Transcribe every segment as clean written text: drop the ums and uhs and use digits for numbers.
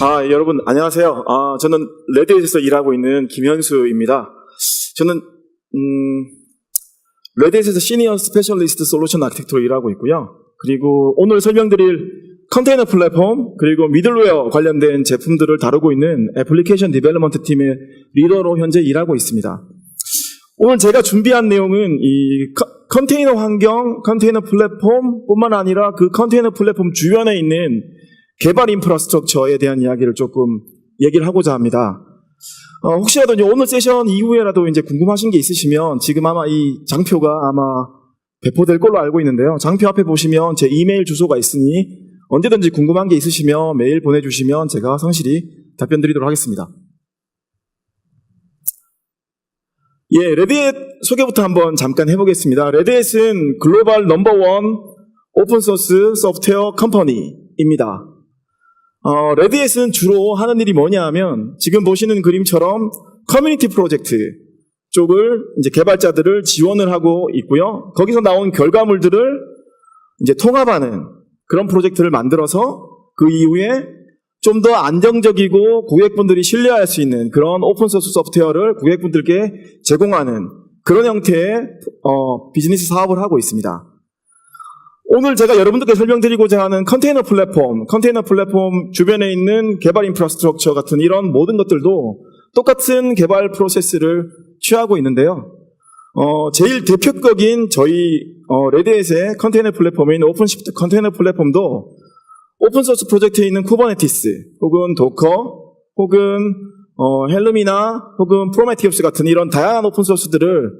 여러분 안녕하세요. 저는 레드햇에서 일하고 있는 김현수입니다. 저는 레드햇에서 시니어 스페셜리스트 솔루션 아키텍트로 일하고 있고요. 그리고 오늘 설명드릴 컨테이너 플랫폼 그리고 미들웨어 관련된 제품들을 다루고 있는 애플리케이션 디벨롭먼트 팀의 리더로 현재 일하고 있습니다. 오늘 제가 준비한 내용은 이 컨테이너 환경, 컨테이너 플랫폼 뿐만 아니라 그 컨테이너 플랫폼 주변에 있는 개발 인프라스트럭처에 대한 이야기를 조금 얘기를 하고자 합니다. 혹시라도 오늘 세션 이후에라도 이제 궁금하신 게 있으시면 지금 아마 이 장표가 아마 배포될 걸로 알고 있는데요. 장표 앞에 보시면 제 이메일 주소가 있으니 언제든지 궁금한 게 있으시면 메일 보내주시면 제가 성실히 답변 드리도록 하겠습니다. 레드햇 소개부터 한번 잠깐 해보겠습니다. 레드햇은 글로벌 넘버원 오픈소스 소프트웨어 컴퍼니입니다. 레드햇은 주로 하는 일이 뭐냐 하면 지금 보시는 그림처럼 커뮤니티 프로젝트 쪽을 이제 개발자들을 지원을 하고 있고요. 거기서 나온 결과물들을 이제 통합하는 그런 프로젝트를 만들어서 그 이후에 좀 더 안정적이고 고객분들이 신뢰할 수 있는 그런 오픈소스 소프트웨어를 고객분들께 제공하는 그런 형태의 비즈니스 사업을 하고 있습니다. 오늘 제가 여러분들께 설명드리고자 하는 컨테이너 플랫폼 주변에 있는 개발 인프라스트럭처 같은 이런 모든 것들도 똑같은 개발 프로세스를 취하고 있는데요. 제일 대표격인 저희 레드햇의 컨테이너 플랫폼에 있는 오픈시프트 컨테이너 플랫폼도 오픈소스 프로젝트에 있는 쿠버네티스 혹은 도커 혹은 헬름이나 혹은 프로메티우스 같은 이런 다양한 오픈소스들을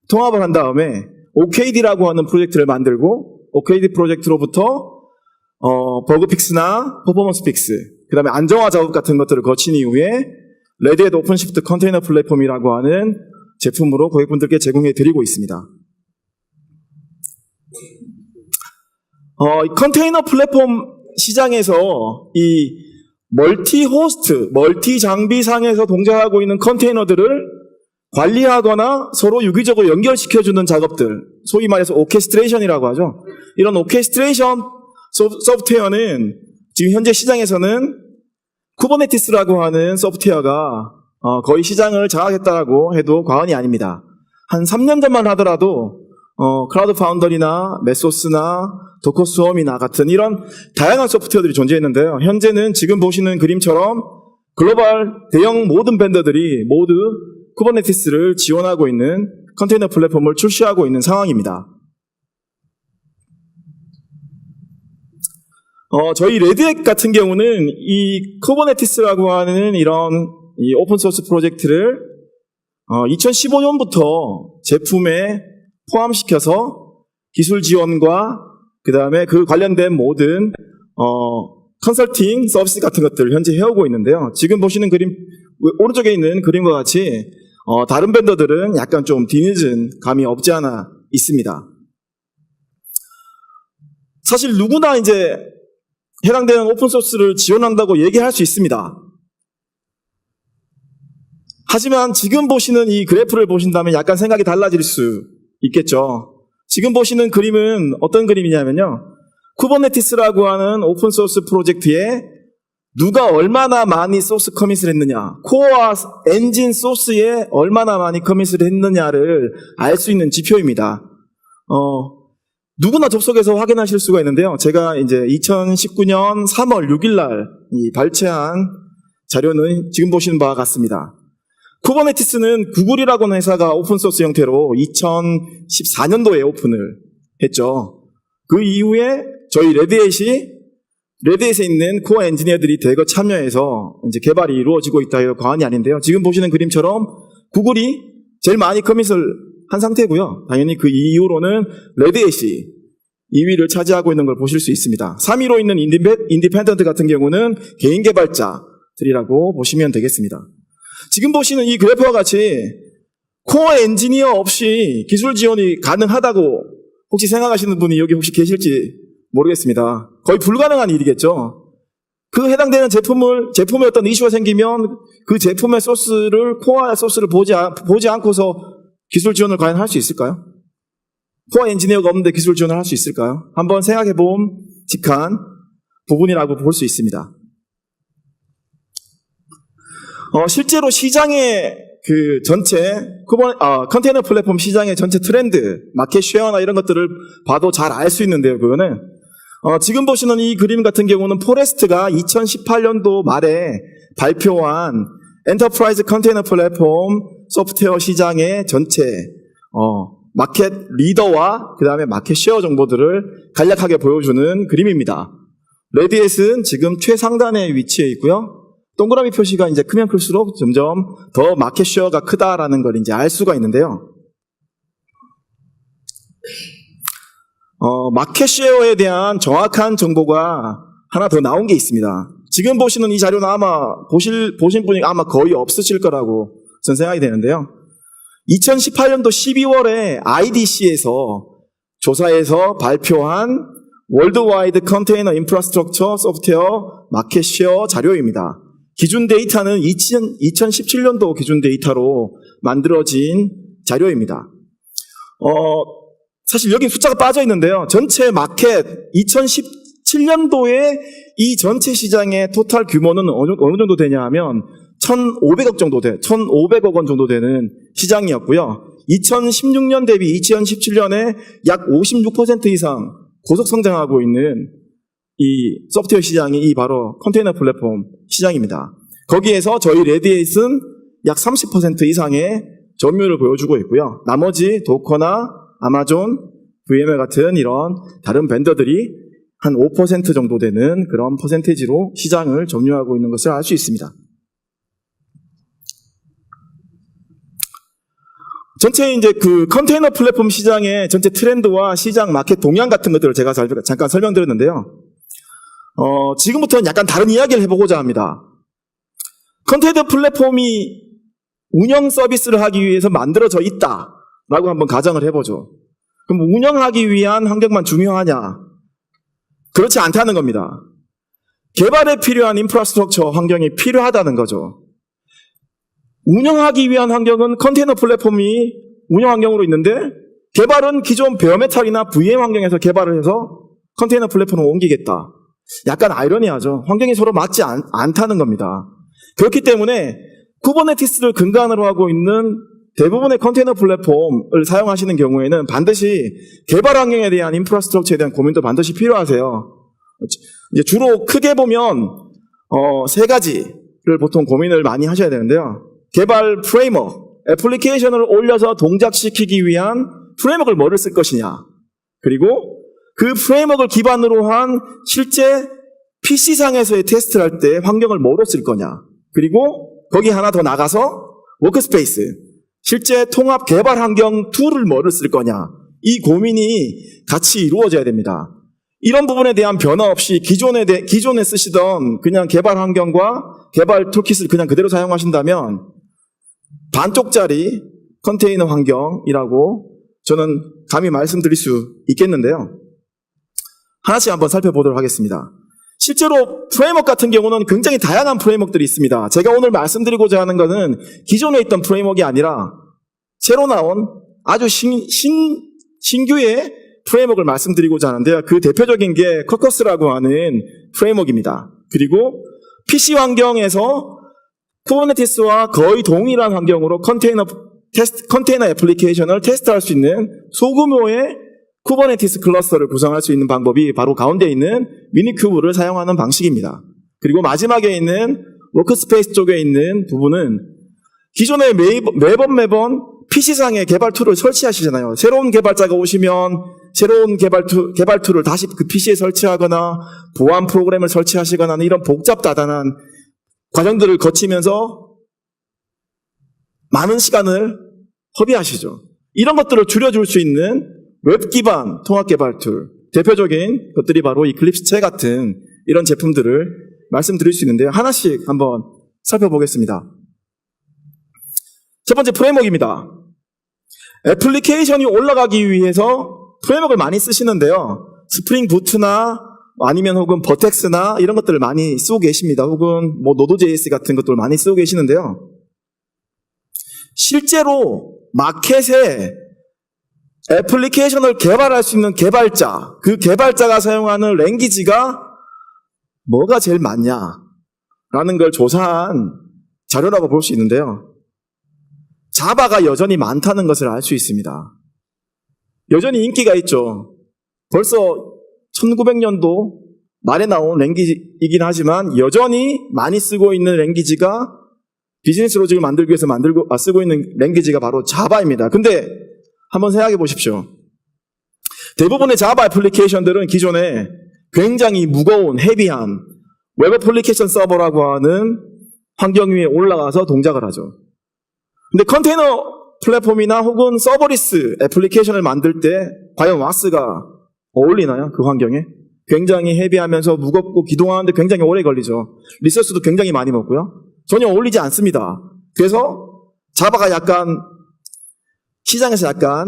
통합을 한 다음에 OKD라고 하는 프로젝트를 만들고 OKD 프로젝트로부터 버그 픽스나 퍼포먼스 픽스 그 다음에 안정화 작업 같은 것들을 거친 이후에 레드햇 오픈시프트 컨테이너 플랫폼이라고 하는 제품으로 고객분들께 제공해 드리고 있습니다. 이 컨테이너 플랫폼 시장에서 이 멀티 호스트, 멀티 장비상에서 동작하고 있는 컨테이너들을 관리하거나 서로 유기적으로 연결시켜주는 작업들, 소위 말해서 오케스트레이션이라고 하죠. 이런 오케스트레이션 소프트웨어는 지금 현재 시장에서는 쿠버네티스라고 하는 소프트웨어가 거의 시장을 장악했다고 해도 과언이 아닙니다. 한 3년 전만 하더라도 클라우드 파운더리나 메소스나 도커 스웜이나 같은 이런 다양한 소프트웨어들이 존재했는데요. 현재는 지금 보시는 그림처럼 글로벌 대형 모든 벤더들이 모두 쿠버네티스를 지원하고 있는 컨테이너 플랫폼을 출시하고 있는 상황입니다. 저희 레드햇 같은 경우는 이 쿠버네티스라고 하는 이런 이 오픈소스 프로젝트를 2015년부터 제품에 포함시켜서 기술 지원과 그 다음에 그 관련된 모든 컨설팅 서비스 같은 것들을 현재 해오고 있는데요. 지금 보시는 그림 오른쪽에 있는 그림과 같이 다른 벤더들은 약간 좀 뒤늦은 감이 없지 않아 있습니다. 사실 누구나 이제 해당되는 오픈소스를 지원한다고 얘기할 수 있습니다. 하지만 지금 보시는 이 그래프를 보신다면 약간 생각이 달라질 수 있겠죠. 지금 보시는 그림은 어떤 그림이냐면요. 쿠버네티스라고 하는 오픈소스 프로젝트에 누가 얼마나 많이 소스 커밋을 했느냐, 코어와 엔진 소스에 얼마나 많이 커밋을 했느냐를 알 수 있는 지표입니다. 누구나 접속해서 확인하실 수가 있는데요. 제가 이제 2019년 3월 6일 날 발췌한 자료는 지금 보시는 바와 같습니다. 쿠버네티스는 구글이라고 하는 회사가 오픈소스 형태로 2014년도에 오픈을 했죠. 그 이후에 저희 레드햇에 있는 코어 엔지니어들이 대거 참여해서 이제 개발이 이루어지고 있다 해도 과언이 아닌데요. 지금 보시는 그림처럼 구글이 제일 많이 커밋을 한 상태고요. 당연히 그 이후로는 레드햇이 2위를 차지하고 있는 걸 보실 수 있습니다. 3위로 있는 인디펜던트 같은 경우는 개인 개발자들이라고 보시면 되겠습니다. 지금 보시는 이 그래프와 같이 코어 엔지니어 없이 기술 지원이 가능하다고 혹시 생각하시는 분이 여기 혹시 계실지 모르겠습니다. 거의 불가능한 일이겠죠. 그 해당되는 제품에 어떤 이슈가 생기면 그 제품의 소스를, 코어 소스를 보지 않고서 기술 지원을 과연 할 수 있을까요? 코어 엔지니어가 없는데 기술 지원을 할 수 있을까요? 한번 생각해 봄직한 부분이라고 볼 수 있습니다. 실제로 시장의 그 전체 컨테이너 플랫폼 시장의 전체 트렌드, 마켓 쉐어나 이런 것들을 봐도 잘 알 수 있는데요. 그거는 지금 보시는 이 그림 같은 경우는 포레스트가 2018년도 말에 발표한 엔터프라이즈 컨테이너 플랫폼 소프트웨어 시장의 전체 마켓 리더와 그 다음에 마켓 쉐어 정보들을 간략하게 보여주는 그림입니다. 레디엣은 지금 최상단에 위치해 있고요. 동그라미 표시가 이제 크면 클수록 점점 더 마켓 쉐어가 크다라는 걸 이제 알 수가 있는데요. 마켓 쉐어에 대한 정확한 정보가 하나 더 나온 게 있습니다. 지금 보시는 이 자료는 아마 보신 분이 아마 거의 없으실 거라고 저는 생각이 되는데요. 2018년도 12월에 IDC에서 조사에서 발표한 월드와이드 컨테이너 인프라스트럭처 소프트웨어 마켓 쉐어 자료입니다. 기준 데이터는 2017년도 기준 데이터로 만들어진 자료입니다. 사실 여기 숫자가 빠져 있는데요. 전체 마켓 2017년도에 이 전체 시장의 토탈 규모는 어느 정도 되냐 하면 1,500억 원 정도 되는 시장이었고요. 2016년 대비 2017년에 약 56% 이상 고속 성장하고 있는 이 소프트웨어 시장이 이 바로 컨테이너 플랫폼 시장입니다. 거기에서 저희 레디에잇은 약 30% 이상의 점유율을 보여주고 있고요. 나머지 도커나 아마존, VMware 같은 이런 다른 벤더들이 한 5% 정도 되는 그런 퍼센테이지로 시장을 점유하고 있는 것을 알 수 있습니다. 전체 이제 그 컨테이너 플랫폼 시장의 전체 트렌드와 시장 마켓 동향 같은 것들을 제가 잠깐 설명드렸는데요. 지금부터는 약간 다른 이야기를 해보고자 합니다. 컨테이너 플랫폼이 운영 서비스를 하기 위해서 만들어져 있다라고 한번 가정을 해보죠. 그럼 운영하기 위한 환경만 중요하냐? 그렇지 않다는 겁니다. 개발에 필요한 인프라스트럭처 환경이 필요하다는 거죠. 운영하기 위한 환경은 컨테이너 플랫폼이 운영 환경으로 있는데 개발은 기존 베어메탈이나 VM 환경에서 개발을 해서 컨테이너 플랫폼으로 옮기겠다. 약간 아이러니하죠. 환경이 서로 맞지 않다는 겁니다. 그렇기 때문에 쿠버네티스를 근간으로 하고 있는 대부분의 컨테이너 플랫폼을 사용하시는 경우에는 반드시 개발 환경에 대한 인프라스트럭처에 대한 고민도 반드시 필요하세요. 이제 주로 크게 보면 세 가지를 보통 고민을 많이 하셔야 되는데요. 개발 프레임워크, 애플리케이션을 올려서 동작시키기 위한 프레임워크를 뭐를 쓸 것이냐. 그리고 그 프레임워크를 기반으로 한 실제 PC상에서의 테스트를 할 때 환경을 뭐로 쓸 거냐. 그리고 거기 하나 더 나가서 워크스페이스, 실제 통합 개발 환경 툴을 뭐를 쓸 거냐. 이 고민이 같이 이루어져야 됩니다. 이런 부분에 대한 변화 없이 기존에 쓰시던 그냥 개발 환경과 개발 툴킷을 그냥 그대로 사용하신다면 반쪽짜리 컨테이너 환경이라고 저는 감히 말씀드릴 수 있겠는데요. 하나씩 한번 살펴보도록 하겠습니다. 실제로 프레임워크 같은 경우는 굉장히 다양한 프레임워크들이 있습니다. 제가 오늘 말씀드리고자 하는 것은 기존에 있던 프레임워크가 아니라 새로 나온 아주 신규의 프레임워크를 말씀드리고자 하는데요. 그 대표적인 게 커커스라고 하는 프레임워크입니다. 그리고 PC 환경에서 쿠버네티스와 거의 동일한 환경으로 컨테이너 애플리케이션을 테스트할 수 있는 소규모의 쿠버네티스 클러스터를 구성할 수 있는 방법이 바로 가운데 있는 미니큐브를 사용하는 방식입니다. 그리고 마지막에 있는 워크스페이스 쪽에 있는 부분은 기존에 매번 PC상에 개발 툴을 설치하시잖아요. 새로운 개발자가 오시면 새로운 개발 툴을 다시 그 PC에 설치하거나 보안 프로그램을 설치하시거나 하는 이런 복잡다단한 과정들을 거치면서 많은 시간을 허비하시죠. 이런 것들을 줄여줄 수 있는 웹 기반 통합 개발 툴, 대표적인 것들이 바로 이클립스체 같은 이런 제품들을 말씀드릴 수 있는데요. 하나씩 한번 살펴보겠습니다. 첫 번째 프레임워크입니다. 애플리케이션이 올라가기 위해서 프레임워크를 많이 쓰시는데요. 스프링 부트나 아니면 혹은 버텍스나 이런 것들을 많이 쓰고 계십니다. 혹은 노드.js 같은 것들을 많이 쓰고 계시는데요. 실제로 마켓에 애플리케이션을 개발할 수 있는 개발자, 그 개발자가 사용하는 랭귀지가 뭐가 제일 많냐라는 걸 조사한 자료라고 볼 수 있는데요. 자바가 여전히 많다는 것을 알 수 있습니다. 여전히 인기가 있죠. 벌써 1900년도 말에 나온 랭귀지이긴 하지만 여전히 많이 쓰고 있는 랭귀지가 비즈니스 로직을 만들기 위해서 쓰고 있는 랭귀지가 바로 자바입니다. 근데 한번 생각해 보십시오. 대부분의 자바 애플리케이션들은 기존에 굉장히 무거운 헤비한 웹 애플리케이션 서버라고 하는 환경 위에 올라가서 동작을 하죠. 근데 컨테이너 플랫폼이나 혹은 서버리스 애플리케이션을 만들 때 과연 와스가 어울리나요? 그 환경에? 굉장히 헤비하면서 무겁고 기동하는데 굉장히 오래 걸리죠. 리소스도 굉장히 많이 먹고요. 전혀 어울리지 않습니다. 그래서 자바가 약간 시장에서 약간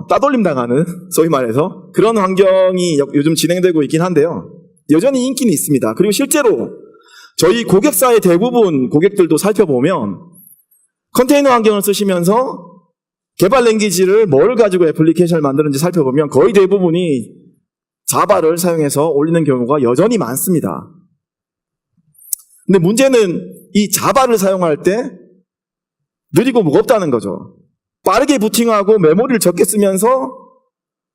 따돌림 당하는 소위 말해서 그런 환경이 요즘 진행되고 있긴 한데요. 여전히 인기는 있습니다. 그리고 실제로 저희 고객사의 대부분 고객들도 살펴보면 컨테이너 환경을 쓰시면서 개발 랭귀지를 뭘 가지고 애플리케이션을 만드는지 살펴보면 거의 대부분이 자바를 사용해서 올리는 경우가 여전히 많습니다. 근데 문제는 이 자바를 사용할 때 느리고 무겁다는 거죠. 빠르게 부팅하고 메모리를 적게 쓰면서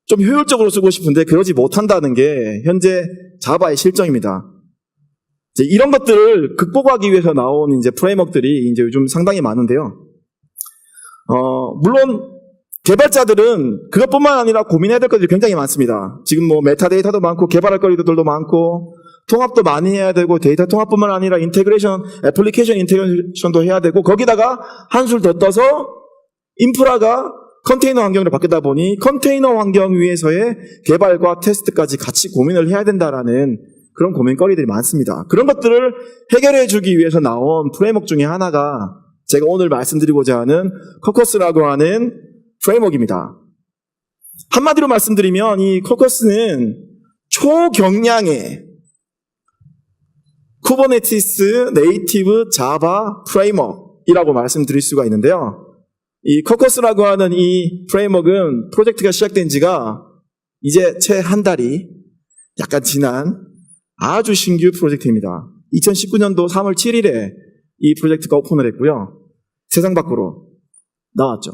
좀 효율적으로 쓰고 싶은데 그러지 못한다는 게 현재 자바의 실정입니다. 이제 이런 것들을 극복하기 위해서 나온 이제 프레임워크들이 이제 요즘 상당히 많은데요. 물론 개발자들은 그것뿐만 아니라 고민해야 될 것들이 굉장히 많습니다. 지금 뭐 메타데이터도 많고 개발할 거리들도 많고 통합도 많이 해야 되고 데이터 통합뿐만 아니라 인테그레이션, 애플리케이션 인테그레이션도 해야 되고 거기다가 한술 더 떠서 인프라가 컨테이너 환경으로 바뀌다 보니 컨테이너 환경 위에서의 개발과 테스트까지 같이 고민을 해야 된다라는 그런 고민거리들이 많습니다. 그런 것들을 해결해 주기 위해서 나온 프레임워크 중에 하나가 제가 오늘 말씀드리고자 하는 코커스라고 하는 프레임워크입니다. 한마디로 말씀드리면 이 코커스는 초경량의 쿠버네티스 네이티브 자바 프레임워크이라고 말씀드릴 수가 있는데요. 이 코커스라고 하는 이 프레임워크는 프로젝트가 시작된 지가 이제 채 한 달이 약간 지난 아주 신규 프로젝트입니다. 2019년도 3월 7일에 이 프로젝트가 오픈을 했고요. 세상 밖으로 나왔죠.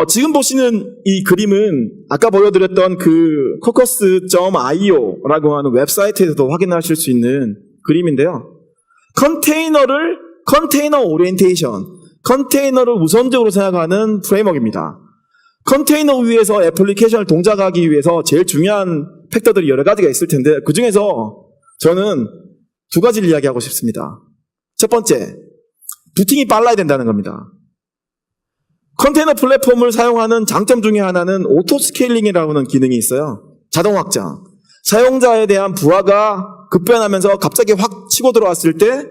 지금 보시는 이 그림은 아까 보여드렸던 그 caucus.io라고 하는 웹사이트에서도 확인하실 수 있는 그림인데요. 컨테이너 오리엔테이션, 컨테이너를 우선적으로 생각하는 프레임워크입니다. 컨테이너 위에서 애플리케이션을 동작하기 위해서 제일 중요한 팩터들이 여러 가지가 있을 텐데 그 중에서 저는 두 가지를 이야기하고 싶습니다. 첫 번째, 부팅이 빨라야 된다는 겁니다. 컨테이너 플랫폼을 사용하는 장점 중에 하나는 오토 스케일링이라고 하는 기능이 있어요. 자동 확장. 사용자에 대한 부하가 급변하면서 갑자기 확 치고 들어왔을 때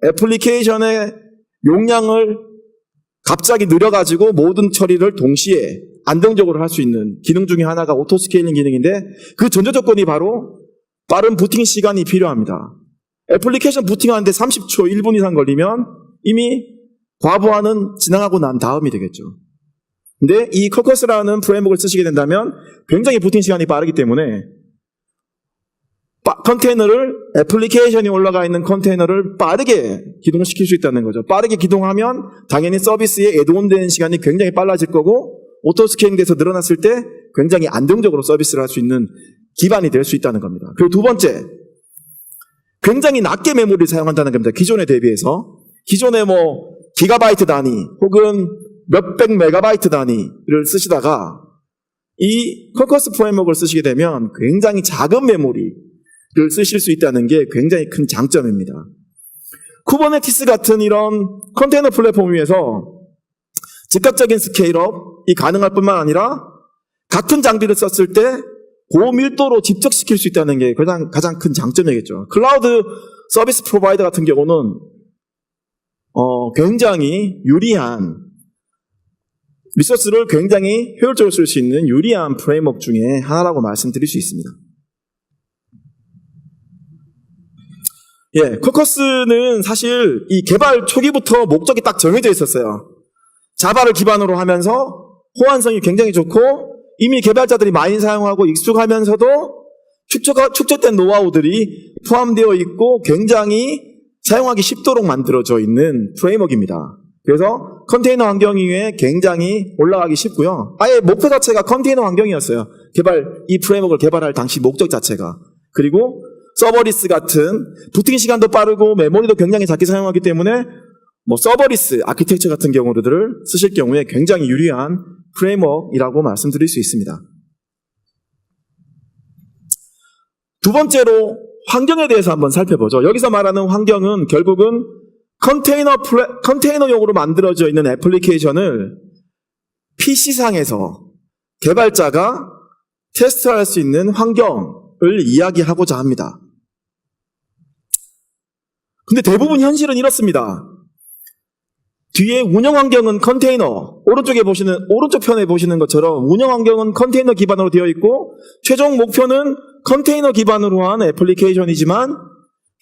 애플리케이션의 용량을 갑자기 늘려가지고 모든 처리를 동시에 안정적으로 할 수 있는 기능 중에 하나가 오토 스케일링 기능인데 그 전제 조건이 바로 빠른 부팅 시간이 필요합니다. 애플리케이션 부팅하는데 30초, 1분 이상 걸리면 이미 과부하는 지나가고 난 다음이 되겠죠. 근데 이 코커스라는 프레임워크를 쓰시게 된다면 굉장히 부팅 시간이 빠르기 때문에 컨테이너를 애플리케이션이 올라가 있는 컨테이너를 빠르게 기동시킬 수 있다는 거죠. 빠르게 기동하면 당연히 서비스에 애드온되는 시간이 굉장히 빨라질 거고 오토 스케일링 돼서 늘어났을 때 굉장히 안정적으로 서비스를 할 수 있는 기반이 될 수 있다는 겁니다. 그리고 두 번째, 굉장히 낮게 메모리를 사용한다는 겁니다. 기존에 대비해서. 기존에 뭐 기가바이트 단위 혹은 몇백 메가바이트 단위를 쓰시다가 이 코커스 프레임워크를 쓰시게 되면 굉장히 작은 메모리를 쓰실 수 있다는 게 굉장히 큰 장점입니다. 쿠버네티스 같은 이런 컨테이너 플랫폼 위에서 즉각적인 스케일업이 가능할 뿐만 아니라 같은 장비를 썼을 때 고밀도로 집적시킬 수 있다는 게 가장 큰 장점이겠죠. 클라우드 서비스 프로바이더 같은 경우는 굉장히 유리한 리소스를 굉장히 효율적으로 쓸 수 있는 유리한 프레임워크 중에 하나라고 말씀드릴 수 있습니다. 코커스는 사실 이 개발 초기부터 목적이 딱 정해져 있었어요. 자바를 기반으로 하면서 호환성이 굉장히 좋고 이미 개발자들이 많이 사용하고 익숙하면서도 축적된 노하우들이 포함되어 있고 굉장히 사용하기 쉽도록 만들어져 있는 프레임워크입니다. 그래서 컨테이너 환경 위에 굉장히 올라가기 쉽고요. 아예 목표 자체가 컨테이너 환경이었어요. 이 프레임워크를 개발할 당시 목적 자체가. 그리고 서버리스 같은 부팅 시간도 빠르고 메모리도 굉장히 작게 사용하기 때문에 서버리스 아키텍처 같은 경우들을 쓰실 경우에 굉장히 유리한 프레임워크이라고 말씀드릴 수 있습니다. 두 번째로 환경에 대해서 한번 살펴보죠. 여기서 말하는 환경은 결국은 컨테이너용으로 만들어져 있는 애플리케이션을 PC상에서 개발자가 테스트할 수 있는 환경을 이야기하고자 합니다. 근데 대부분 현실은 이렇습니다. 뒤에 운영 환경은 컨테이너, 오른쪽 편에 보시는 것처럼 운영 환경은 컨테이너 기반으로 되어 있고 최종 목표는 컨테이너 기반으로 한 애플리케이션이지만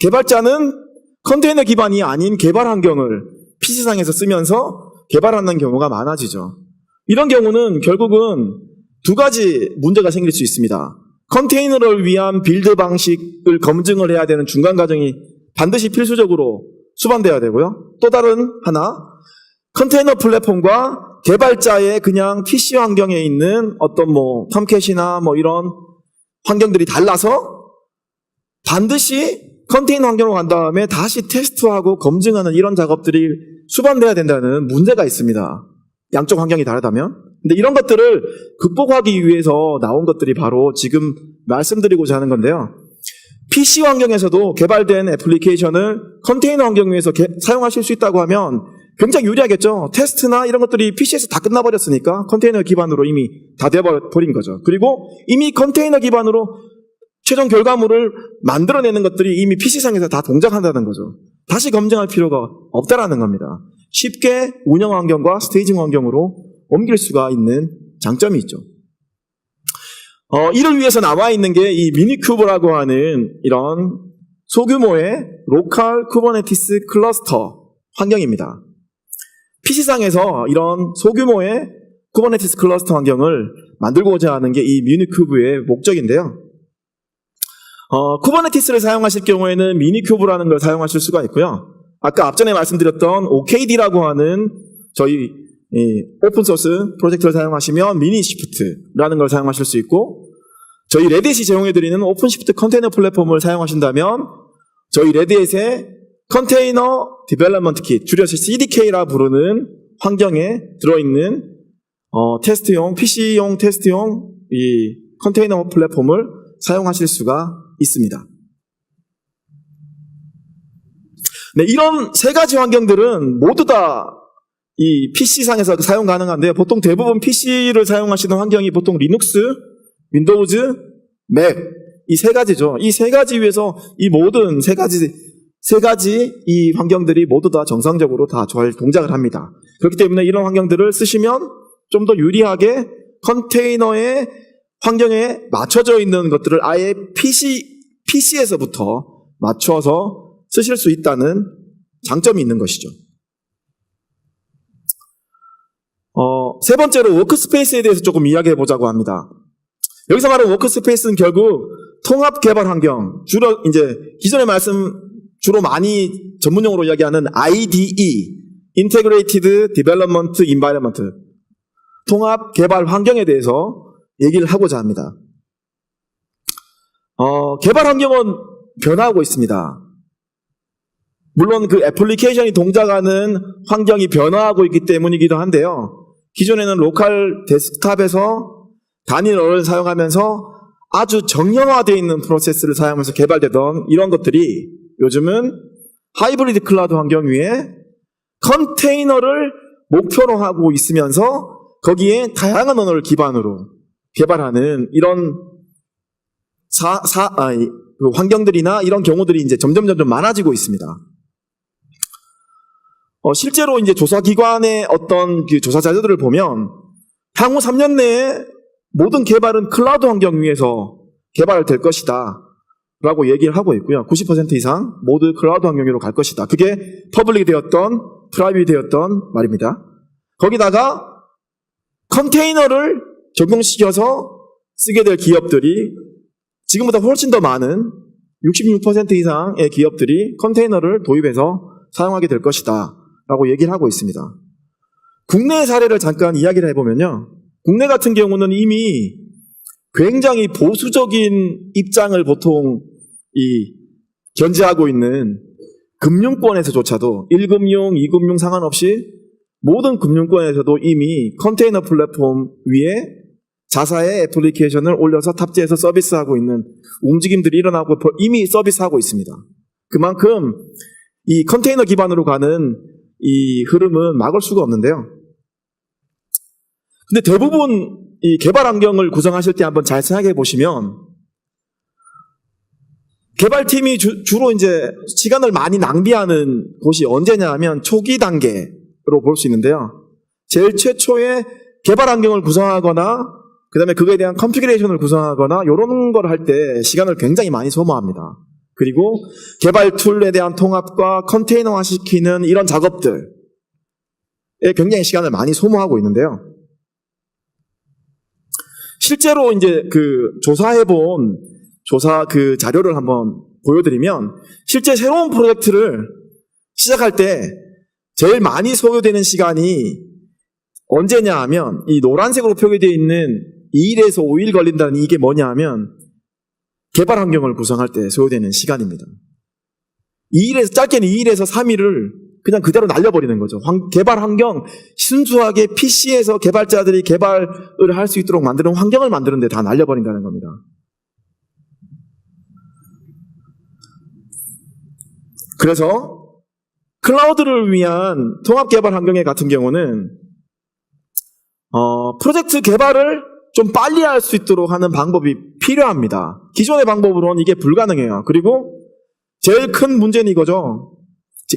개발자는 컨테이너 기반이 아닌 개발 환경을 PC상에서 쓰면서 개발하는 경우가 많아지죠. 이런 경우는 결국은 두 가지 문제가 생길 수 있습니다. 컨테이너를 위한 빌드 방식을 검증을 해야 되는 중간 과정이 반드시 필수적으로 수반돼야 되고요. 또 다른 하나, 컨테이너 플랫폼과 개발자의 그냥 PC 환경에 있는 어떤 톰캣이나 이런 환경들이 달라서 반드시 컨테이너 환경으로 간 다음에 다시 테스트하고 검증하는 이런 작업들이 수반돼야 된다는 문제가 있습니다. 양쪽 환경이 다르다면. 근데 이런 것들을 극복하기 위해서 나온 것들이 바로 지금 말씀드리고자 하는 건데요. PC 환경에서도 개발된 애플리케이션을 컨테이너 환경 위에서 사용하실 수 있다고 하면 굉장히 유리하겠죠. 테스트나 이런 것들이 PC에서 다 끝나버렸으니까 컨테이너 기반으로 이미 다 되어버린 거죠. 그리고 이미 컨테이너 기반으로 최종 결과물을 만들어내는 것들이 이미 PC상에서 다 동작한다는 거죠. 다시 검증할 필요가 없다라는 겁니다. 쉽게 운영 환경과 스테이징 환경으로 옮길 수가 있는 장점이 있죠. 이를 위해서 나와 있는 게 이 미니큐브라고 하는 이런 소규모의 로컬 쿠버네티스 클러스터 환경입니다. PC상에서 이런 소규모의 쿠버네티스 클러스터 환경을 만들고자 하는 게 이 미니큐브의 목적인데요. 쿠버네티스를 사용하실 경우에는 미니큐브라는 걸 사용하실 수가 있고요. 아까 앞전에 말씀드렸던 OKD라고 하는 저희 오픈소스 프로젝트를 사용하시면 미니시프트라는 걸 사용하실 수 있고, 저희 레딧이 제공해드리는 오픈시프트 컨테이너 플랫폼을 사용하신다면 저희 레딧의 컨테이너 디벨롭먼트 킷, 줄여서 CDK라 부르는 환경에 들어있는 테스트용, PC용 테스트용 이 컨테이너 플랫폼을 사용하실 수가 있습니다. 네, 이런 세 가지 환경들은 모두 다 이 PC상에서 사용 가능한데요. 보통 대부분 PC를 사용하시는 환경이 보통 리눅스, 윈도우즈, 맥, 이 세 가지죠. 이 세 가지 위에서 이 모든 세 가지 이 환경들이 모두 다 정상적으로 다 잘 동작을 합니다. 그렇기 때문에 이런 환경들을 쓰시면 좀 더 유리하게 컨테이너의 환경에 맞춰져 있는 것들을 아예 PC에서부터 맞춰서 쓰실 수 있다는 장점이 있는 것이죠. 세 번째로 워크스페이스에 대해서 조금 이야기해 보자고 합니다. 여기서 말하는 워크스페이스는 결국 통합 개발 환경, 주로 이제 기존의 주로 많이 전문용어로 이야기하는 IDE, Integrated Development Environment, 통합 개발 환경에 대해서 얘기를 하고자 합니다. 개발 환경은 변화하고 있습니다. 물론 그 애플리케이션이 동작하는 환경이 변화하고 있기 때문이기도 한데요. 기존에는 로컬 데스크탑에서 단일어를 사용하면서 아주 정형화되어 있는 프로세스를 사용하면서 개발되던 이런 것들이 요즘은 하이브리드 클라우드 환경 위에 컨테이너를 목표로 하고 있으면서 거기에 다양한 언어를 기반으로 개발하는 이런 환경들이나 이런 경우들이 이제 점점 많아지고 있습니다. 실제로 이제 조사기관의 어떤 그 조사 자료들을 보면 향후 3년 내에 모든 개발은 클라우드 환경 위에서 개발될 것이다 라고 얘기를 하고 있고요. 90% 이상 모두 클라우드 환경으로 갈 것이다. 그게 퍼블릭이 되었던 프라이빗이 되었던 말입니다. 거기다가 컨테이너를 적용시켜서 쓰게 될 기업들이 지금보다 훨씬 더 많은 66% 이상의 기업들이 컨테이너를 도입해서 사용하게 될 것이다 라고 얘기를 하고 있습니다. 국내 사례를 잠깐 이야기를 해보면요. 국내 같은 경우는 이미 굉장히 보수적인 입장을 보통 견지하고 있는 금융권에서조차도 1금융, 2금융 상관없이 모든 금융권에서도 이미 컨테이너 플랫폼 위에 자사의 애플리케이션을 올려서 탑재해서 서비스하고 있는 움직임들이 일어나고 이미 서비스하고 있습니다. 그만큼 이 컨테이너 기반으로 가는 이 흐름은 막을 수가 없는데요. 근데 대부분 이 개발 환경을 구성하실 때 한번 잘 생각해 보시면 개발팀이 주로 이제 시간을 많이 낭비하는 곳이 언제냐 하면 초기 단계로 볼 수 있는데요. 제일 최초에 개발 환경을 구성하거나 그 다음에 그거에 대한 컨피그레이션을 구성하거나 이런 걸 할 때 시간을 굉장히 많이 소모합니다. 그리고 개발 툴에 대한 통합과 컨테이너화 시키는 이런 작업들에 굉장히 시간을 많이 소모하고 있는데요. 실제로 이제 조사 그 자료를 한번 보여드리면 실제 새로운 프로젝트를 시작할 때 제일 많이 소요되는 시간이 언제냐 하면 이 노란색으로 표기되어 있는 2일에서 5일 걸린다는 이게 뭐냐 하면 개발 환경을 구성할 때 소요되는 시간입니다. 짧게는 2일에서 3일을 그냥 그대로 날려버리는 거죠. 개발 환경, 순수하게 PC에서 개발자들이 개발을 할 수 있도록 만드는 환경을 만드는데 다 날려버린다는 겁니다. 그래서 클라우드를 위한 통합 개발 환경에 같은 경우는 프로젝트 개발을 좀 빨리 할 수 있도록 하는 방법이 필요합니다. 기존의 방법으로는 이게 불가능해요. 그리고 제일 큰 문제는 이거죠.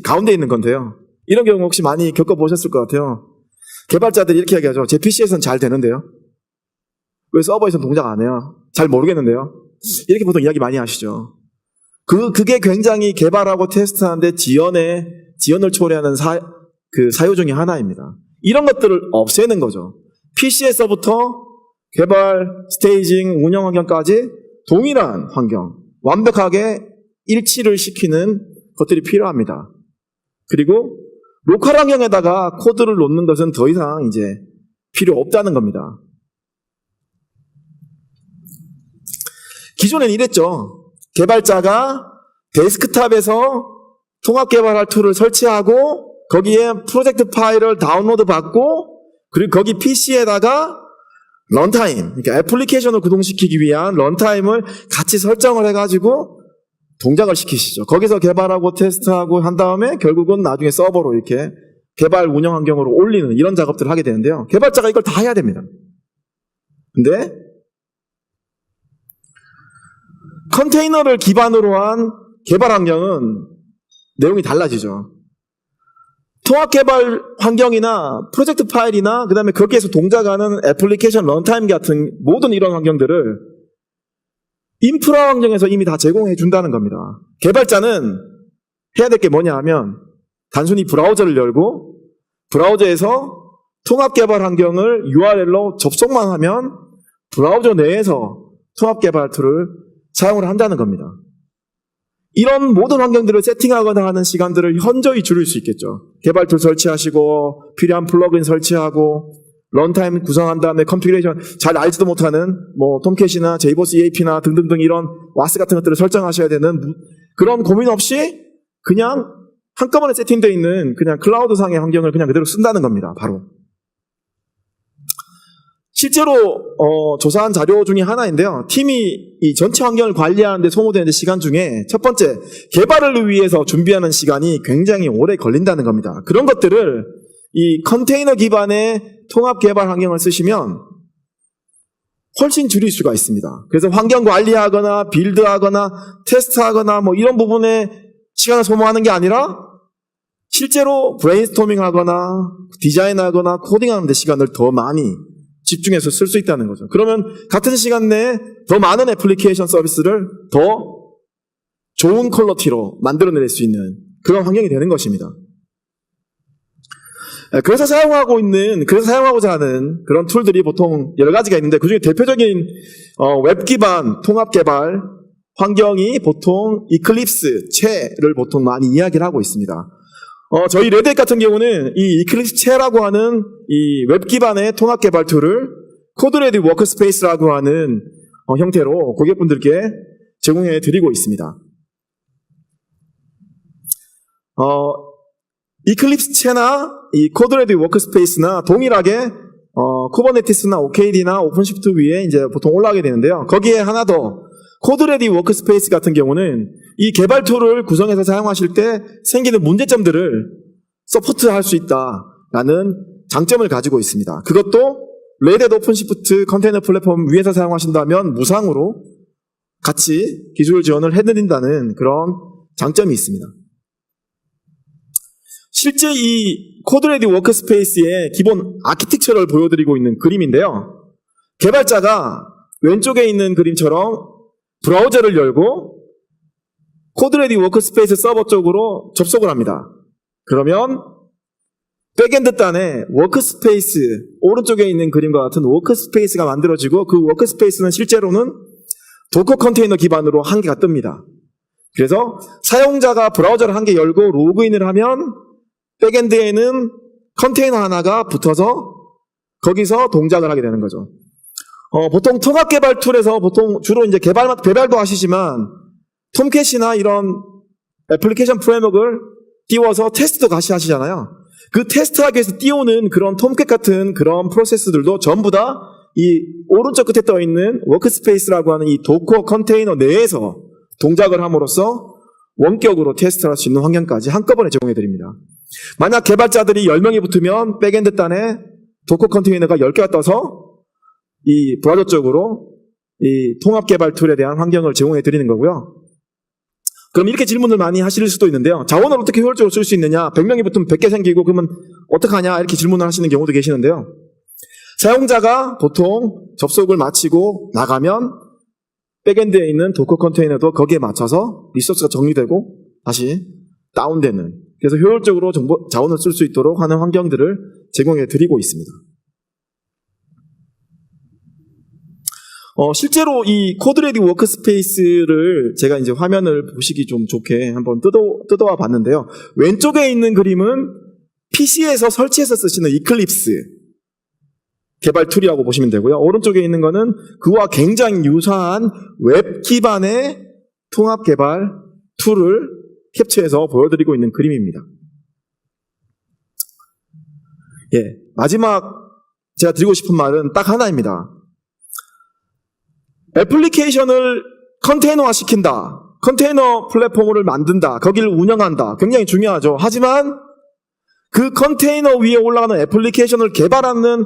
가운데 있는 건데요. 이런 경우 혹시 많이 겪어보셨을 것 같아요. 개발자들이 이렇게 얘기하죠. 제 PC에서는 잘 되는데요. 왜 서버에서는 동작 안 해요? 잘 모르겠는데요. 이렇게 보통 이야기 많이 하시죠. 그게 굉장히 개발하고 테스트하는데 지연을 초래하는 사유 중에 하나입니다. 이런 것들을 없애는 거죠. PC에서부터 개발, 스테이징, 운영 환경까지 동일한 환경, 완벽하게 일치를 시키는 것들이 필요합니다. 그리고 로컬 환경에다가 코드를 놓는 것은 더 이상 이제 필요 없다는 겁니다. 기존엔 이랬죠. 개발자가 데스크탑에서 통합 개발할 툴을 설치하고 거기에 프로젝트 파일을 다운로드 받고 그리고 거기 PC에다가 런타임, 그러니까 애플리케이션을 구동시키기 위한 런타임을 같이 설정을 해가지고 동작을 시키시죠. 거기서 개발하고 테스트하고 한 다음에 결국은 나중에 서버로 이렇게 개발 운영 환경으로 올리는 이런 작업들을 하게 되는데요. 개발자가 이걸 다 해야 됩니다. 근데 컨테이너를 기반으로 한 개발 환경은 내용이 달라지죠. 통합 개발 환경이나 프로젝트 파일이나 그 다음에 거기에서 동작하는 애플리케이션 런타임 같은 모든 이런 환경들을 인프라 환경에서 이미 다 제공해 준다는 겁니다. 개발자는 해야 될 게 뭐냐 하면 단순히 브라우저를 열고 브라우저에서 통합 개발 환경을 URL로 접속만 하면 브라우저 내에서 통합 개발 툴을 사용을 한다는 겁니다. 이런 모든 환경들을 세팅하거나 하는 시간들을 현저히 줄일 수 있겠죠. 개발 툴 설치하시고 필요한 플러그인 설치하고 런타임 구성한 다음에 컨피그레이션 잘 알지도 못하는 톰캣이나 제이버스 EAP나 등등등 이런 와스 같은 것들을 설정하셔야 되는 그런 고민 없이 그냥 한꺼번에 세팅되어 있는 그냥 클라우드상의 환경을 그냥 그대로 쓴다는 겁니다. 바로. 실제로 조사한 자료 중에 하나인데요. 팀이 이 전체 환경을 관리하는 데 소모되는 시간 중에 첫 번째, 개발을 위해서 준비하는 시간이 굉장히 오래 걸린다는 겁니다. 그런 것들을 이 컨테이너 기반의 통합 개발 환경을 쓰시면 훨씬 줄일 수가 있습니다. 그래서 환경 관리하거나 빌드하거나 테스트하거나 이런 부분에 시간을 소모하는 게 아니라 실제로 브레인스토밍하거나 디자인하거나 코딩하는 데 시간을 더 많이 집중해서 쓸 수 있다는 거죠. 그러면 같은 시간 내에 더 많은 애플리케이션 서비스를 더 좋은 퀄리티로 만들어낼 수 있는 그런 환경이 되는 것입니다. 그래서 사용하고자 하는 그런 툴들이 보통 여러 가지가 있는데 그중에 대표적인 웹 기반 통합 개발 환경이 보통 이클립스, 채를 보통 많이 이야기를 하고 있습니다. 저희 레드햇 같은 경우는 이 이클립스 채라고 하는 이 웹 기반의 통합 개발 툴을 코드레디 워크스페이스라고 하는 형태로 고객분들께 제공해 드리고 있습니다. 이클립스 채나 이 코드레디 워크스페이스나 동일하게 쿠버네티스나 OKD나 오픈시프트 위에 이제 보통 올라가게 되는데요. 거기에 하나 더 코드레디 워크스페이스 같은 경우는 이 개발 툴을 구성해서 사용하실 때 생기는 문제점들을 서포트할 수 있다라는 장점을 가지고 있습니다. 그것도 레드햇 오픈시프트 컨테이너 플랫폼 위에서 사용하신다면 무상으로 같이 기술 지원을 해드린다는 그런 장점이 있습니다. 실제 이 코드레디 워크스페이스의 기본 아키텍처를 보여드리고 있는 그림인데요. 개발자가 왼쪽에 있는 그림처럼 브라우저를 열고 코드레디 워크스페이스 서버 쪽으로 접속을 합니다. 그러면 백엔드 단에 워크스페이스, 오른쪽에 있는 그림과 같은 워크스페이스가 만들어지고 그 워크스페이스는 실제로는 도커 컨테이너 기반으로 한 개가 뜹니다. 그래서 사용자가 브라우저를 한 개 열고 로그인을 하면 백엔드에는 컨테이너 하나가 붙어서 거기서 동작을 하게 되는 거죠. 보통 통합 개발 툴에서 보통 주로 이제 개발도 하시지만 톰캣이나 이런 애플리케이션 프레임워크를 띄워서 테스트도 같이 하시잖아요. 그 테스트하기 위해서 띄우는 그런 톰캣 같은 그런 프로세스들도 전부 다 이 오른쪽 끝에 떠 있는 워크스페이스라고 하는 이 도커 컨테이너 내에서 동작을 함으로써 원격으로 테스트를 할 수 있는 환경까지 한꺼번에 제공해 드립니다. 만약 개발자들이 10명이 붙으면 백엔드 단에 도커 컨테이너가 10개가 떠서 이 브라우저 쪽으로 이 통합 개발 툴에 대한 환경을 제공해 드리는 거고요. 그럼 이렇게 질문을 많이 하실 수도 있는데요. 자원을 어떻게 효율적으로 쓸 수 있느냐? 100명이 붙으면 100개 생기고 그러면 어떡하냐? 이렇게 질문을 하시는 경우도 계시는데요. 사용자가 보통 접속을 마치고 나가면 백엔드에 있는 도커 컨테이너도 거기에 맞춰서 리소스가 정리되고 다시 다운되는, 그래서 효율적으로 자원을 쓸 수 있도록 하는 환경들을 제공해 드리고 있습니다. 실제로 이 코드레디 워크스페이스를 제가 이제 화면을 보시기 좀 좋게 한번 뜯어와 봤는데요. 왼쪽에 있는 그림은 PC에서 설치해서 쓰시는 이클립스 개발 툴이라고 보시면 되고요. 오른쪽에 있는 거는 그와 굉장히 유사한 웹 기반의 통합 개발 툴을 캡처해서 보여드리고 있는 그림입니다. 예, 마지막 제가 드리고 싶은 말은 딱 하나입니다. 애플리케이션을 컨테이너화 시킨다, 컨테이너 플랫폼을 만든다, 거기를 운영한다, 굉장히 중요하죠. 하지만 그 컨테이너 위에 올라가는 애플리케이션을 개발하는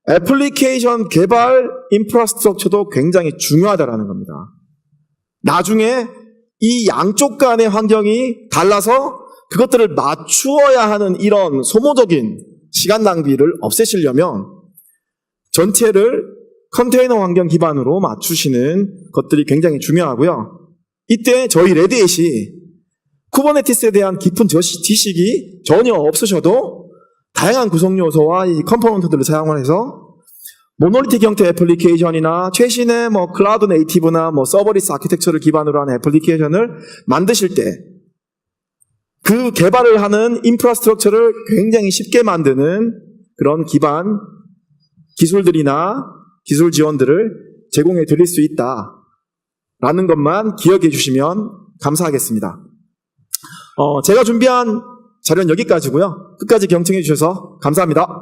애플리케이션 개발 인프라스트럭처도 굉장히 중요하다는 겁니다. 나중에 이 양쪽 간의 환경이 달라서 그것들을 맞추어야 하는 이런 소모적인 시간 낭비를 없애시려면 전체를 컨테이너 환경 기반으로 맞추시는 것들이 굉장히 중요하고요. 이때 저희 레드햇이 쿠버네티스에 대한 깊은 지식이 전혀 없으셔도 다양한 구성 요소와 이 컴포넌트들을 사용해서 모노리틱 형태 애플리케이션이나 최신의 클라우드 네이티브나 서버리스 아키텍처를 기반으로 하는 애플리케이션을 만드실 때 그 개발을 하는 인프라스트럭처를 굉장히 쉽게 만드는 그런 기반 기술들이나 기술 지원들을 제공해 드릴 수 있다라는 것만 기억해 주시면 감사하겠습니다. 제가 준비한 자료는 여기까지고요. 끝까지 경청해 주셔서 감사합니다.